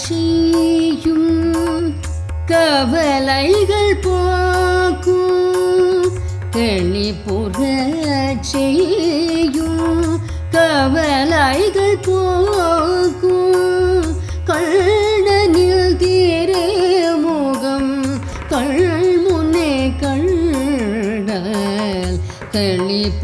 களிப்புறச்சியும் கவலைகள் போக்கும் களிப்புறச்சியும் கவலைகள் போக்கும் கண்ணனில் திருமுகம் கண்முன்னே கண்டால் களிப்புறச்சியும்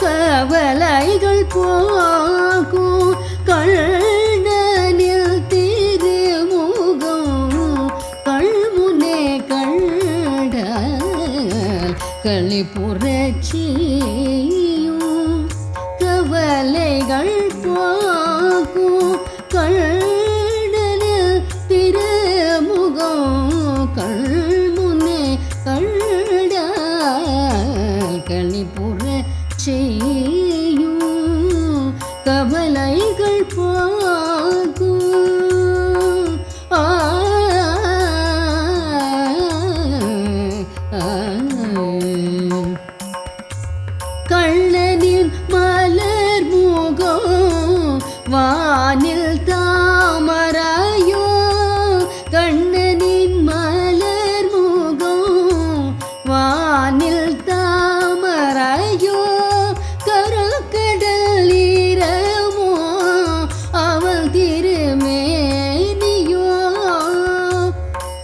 கவலைகள் போக்கும் கண்ணனில் திருமுகம் கண்முன்னே கண்டால் களிப்புறச்சியும் கவலைகள் போக்கும் கண்ணனில் திருமுகம் கண்முன்னே கண்டால் களிப்புறச்சியும் கவலைகள் போக்கும். கண்ணனின் மலர் முகம் வானில் தாமரையோ கண்ணனின் மலர் முகம் வானில் தாமரையோ கருக்கடல் ஈரமோ அவள் திருமேனியோ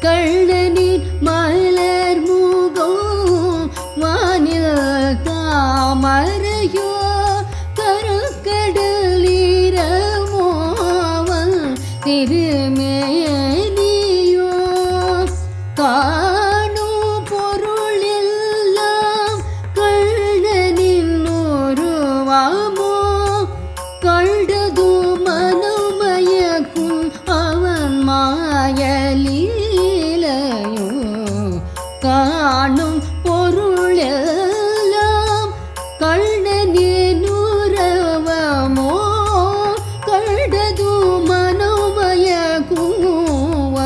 கண்ணனின் மலர் முகம் வானில் தாமரையோ கருக்கடல் ஈரமோ அவள் திருமேனியோ காணும் பொருள் எல்லாம் கண்ணனின் உருவமோ கண்டது மனமயக்கும் அவன் மாயலீலையோ காணும் பொருள் எல்லாம் கண்ணனின் உருவமோ கண்டது மனமயக்கும்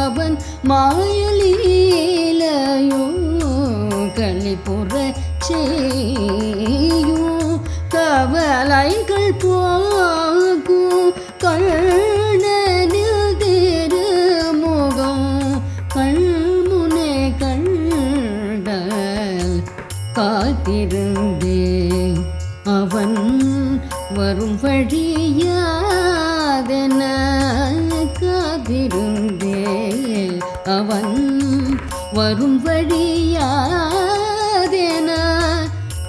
அவன் மாயலீலையோ களிப்புறச்சியும் கவலைகள் போக்கும் கண்ணனில் திருமுகம் கண்முன்னே கண்டால் காத்திருந்தேன் அவன் வரும் வழியாதென காத்திருந்தேன் அவன் வரும் வழியாதென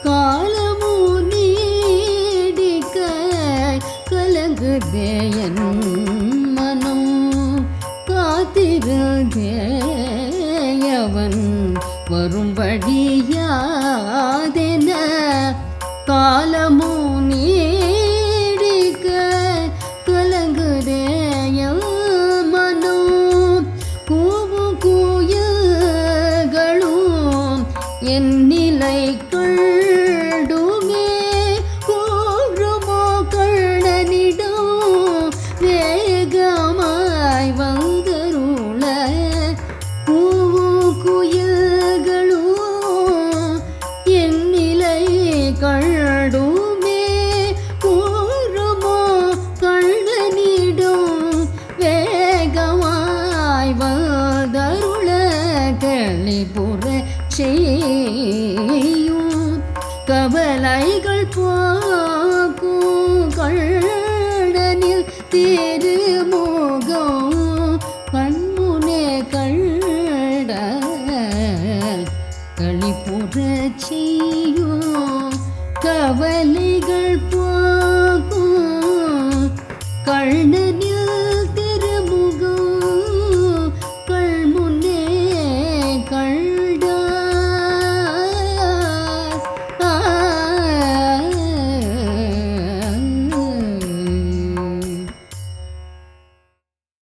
காலமு நீடிக்க கலங்குதே என் மனம் காத்திருந்தே அவன் வரும் வழியாதென காலமு நீடிக்க கலங்குதே என் மனம் கூவும் குயில்களும் என் நிலை கண்டுமே கூறுமோ கண்ணனிடம் வேகமாய் வந்தருள கூவும் குயில்களும் என் நிலை கண்டுமே கூறுமோ கண்ணனிடம் வேகமாய் வந்தருள களிப்புறச்சியும் கவலைகள் போக்கும் கண்ணனில் திருமுகம் கண்முன்னே கண்டால் களிப்புறச்சி